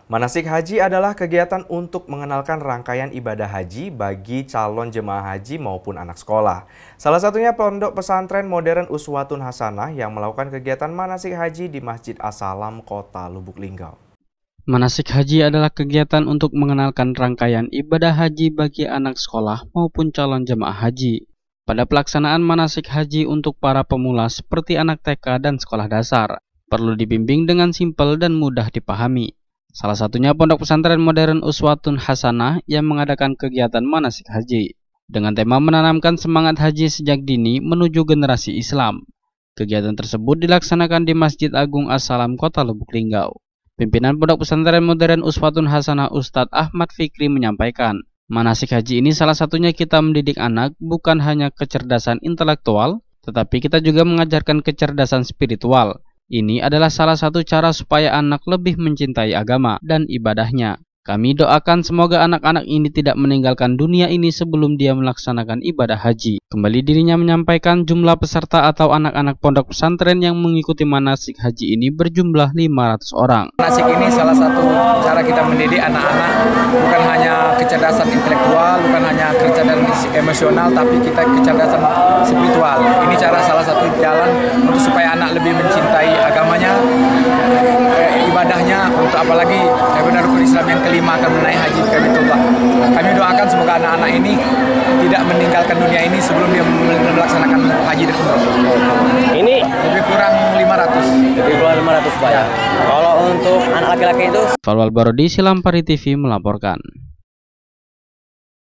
Manasik haji adalah kegiatan untuk mengenalkan rangkaian ibadah haji bagi calon jemaah haji maupun anak sekolah. Salah satunya Pondok Pesantren Modern Uswatun Hasanah yang melakukan kegiatan manasik haji di Masjid As-Salam, Kota Lubuk Linggau. Manasik haji adalah kegiatan untuk mengenalkan rangkaian ibadah haji bagi anak sekolah maupun calon jemaah haji. Pada pelaksanaan manasik haji untuk para pemula seperti anak TK dan sekolah dasar, perlu dibimbing dengan simpel dan mudah dipahami. Salah satunya Pondok Pesantren Modern Uswatun Hasanah yang mengadakan kegiatan manasik haji dengan tema menanamkan semangat haji sejak dini menuju generasi Islam. Kegiatan tersebut dilaksanakan di Masjid Agung As-Salam, Kota Lubuk Linggau. Pimpinan Pondok Pesantren Modern Uswatun Hasanah Ustadz Ahmad Fikri menyampaikan, manasik haji ini salah satunya kita mendidik anak bukan hanya kecerdasan intelektual, tetapi kita juga mengajarkan kecerdasan spiritual. Ini adalah salah satu cara supaya anak lebih mencintai agama dan ibadahnya. Kami doakan semoga anak-anak ini tidak meninggalkan dunia ini sebelum dia melaksanakan ibadah haji. Kembali dirinya menyampaikan jumlah peserta atau anak-anak pondok pesantren yang mengikuti manasik haji ini berjumlah 500 orang. Manasik ini salah satu cara kita mendidik anak-anak, bukan hanya kecerdasan intelektual, bukan hanya kecerdasan emosional, tapi kita kecerdasan spiritual. Ini cara salah satu jalan untuk supaya anak lebih mencintai agamanya, ibadahnya, untuk apalagi benar rukun Islam yang kelima akan menaik haji ke Baitullah. Kami doakan semoga anak-anak ini tidak meninggalkan dunia ini sebelum dia melaksanakan haji dan umroh. Ini lebih kurang 500. lebih kurang 500 Pak ya. Kalau untuk anak laki-laki itu Falwal Barodi, Silampari TV melaporkan.